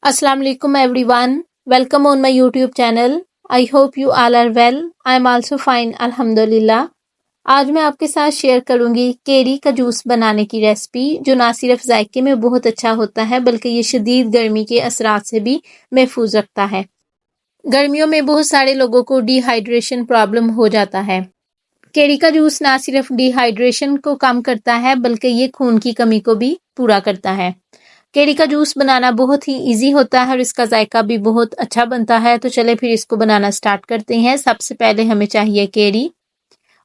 Assalamu alaikum everyone. Welcome on my YouTube channel. I hope you all are well. I am also fine, अल्हम्दुलिल्लाह। आज मैं आपके साथ share करूंगी केरी का जूस बनाने की रेसिपी, जो ना सिर्फ जायके में बहुत अच्छा होता है बल्कि ये शदीद गर्मी के असरात से भी महफूज रखता है। गर्मियों में बहुत सारे लोगों को डिहाइड्रेशन प्रॉब्लम हो जाता है। केरी का जूस ना सिर्फ डिहाइड्रेशन को कम करता है बल्कि ये खून की कमी को भी पूरा करता है। केरी का जूस बनाना बहुत ही इजी होता है और इसका जायका भी बहुत अच्छा बनता है। तो चले फिर इसको बनाना स्टार्ट करते हैं। सबसे पहले हमें चाहिए केरी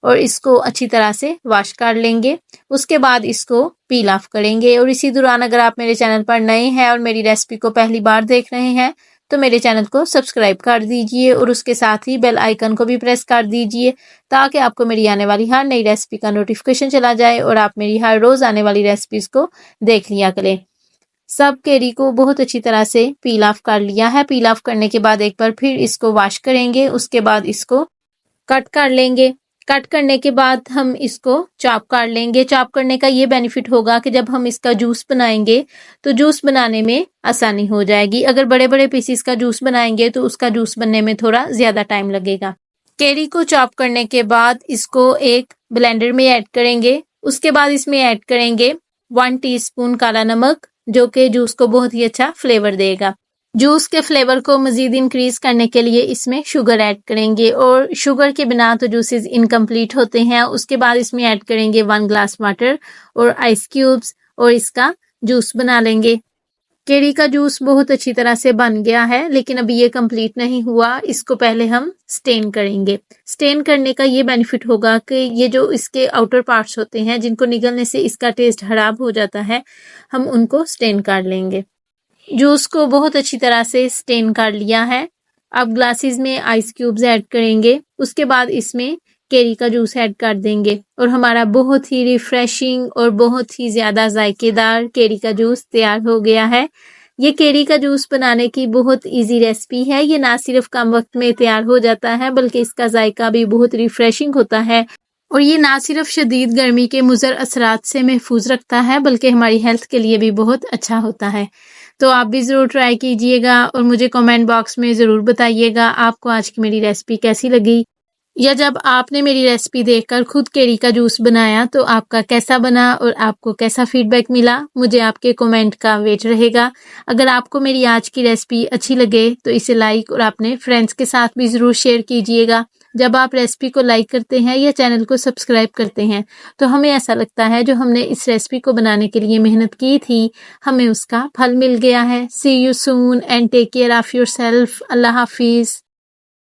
और इसको अच्छी तरह से वॉश कर लेंगे। उसके बाद इसको पील ऑफ करेंगे। और इसी दौरान अगर आप मेरे चैनल पर नए हैं और मेरी रेसिपी को पहली बार देख रहे हैं तो मेरे चैनल को सब्सक्राइब कर दीजिए और उसके साथ ही बेल आइकन को भी प्रेस कर दीजिए, ताकि आपको मेरी आने वाली हर नई रेसिपी का नोटिफिकेशन चला जाए और आप मेरी हर रोज़ आने वाली रेसिपीज को देख लिया करें। सब केरी को बहुत अच्छी तरह से पील ऑफ कर लिया है। पील ऑफ करने के बाद एक बार फिर इसको वॉश करेंगे। उसके बाद इसको कट कर लेंगे। कट करने के बाद हम इसको चॉप कर लेंगे। चॉप करने का ये बेनिफिट होगा कि जब हम इसका जूस बनाएंगे तो जूस बनाने में आसानी हो जाएगी। अगर बड़े बड़े पीसीस का जूस बनाएंगे तो उसका जूस बनने में थोड़ा ज़्यादा टाइम लगेगा। केरी को चॉप करने के बाद इसको एक ब्लेंडर में ऐड करेंगे। उसके बाद इसमें ऐड करेंगे 1 टीस्पून काला नमक, जो कि जूस को बहुत ही अच्छा फ्लेवर देगा। जूस के फ्लेवर को मज़ीद इंक्रीज करने के लिए इसमें शुगर ऐड करेंगे और शुगर के बिना तो जूसेस इनकम्प्लीट होते हैं। उसके बाद इसमें ऐड करेंगे 1 ग्लास वाटर और आइस क्यूब्स और इसका जूस बना लेंगे। केरी का जूस बहुत अच्छी तरह से बन गया है, लेकिन अभी ये कंप्लीट नहीं हुआ। इसको पहले हम स्टेन करेंगे। स्टेन करने का ये बेनिफिट होगा कि ये जो इसके आउटर पार्ट्स होते हैं जिनको निगलने से इसका टेस्ट खराब हो जाता है, हम उनको स्टेन कर लेंगे। जूस को बहुत अच्छी तरह से स्टेन कर लिया है। अब ग्लासेस में आइस क्यूब्स ऐड करेंगे। उसके बाद इसमें केरी का जूस ऐड कर देंगे और हमारा बहुत ही रिफ्रेशिंग और बहुत ही ज़्यादा जायकेदार केरी का जूस तैयार हो गया है। ये केरी का जूस बनाने की बहुत इजी रेसिपी है। ये ना सिर्फ कम वक्त में तैयार हो जाता है बल्कि इसका जायका भी बहुत रिफ्रेशिंग होता है और ये ना सिर्फ शदीद गर्मी के मुज़र असरात से महफूज रखता है बल्कि हमारी हेल्थ के लिए भी बहुत अच्छा होता है। तो आप भी ज़रूर ट्राई कीजिएगा और मुझे कमेंट बॉक्स में ज़रूर बताइएगा आपको आज की मेरी रेसिपी कैसी लगी, या जब आपने मेरी रेसिपी देखकर खुद केरी का जूस बनाया तो आपका कैसा बना और आपको कैसा फीडबैक मिला। मुझे आपके कमेंट का वेट रहेगा। अगर आपको मेरी आज की रेसिपी अच्छी लगे तो इसे लाइक और अपने फ्रेंड्स के साथ भी ज़रूर शेयर कीजिएगा। जब आप रेसिपी को लाइक करते हैं या चैनल को सब्सक्राइब करते हैं तो हमें ऐसा लगता है जो हमने इस रेसिपी को बनाने के लिए मेहनत की थी, हमें उसका फल मिल गया है। See you soon and take care of yourself. Allah हाफिज़।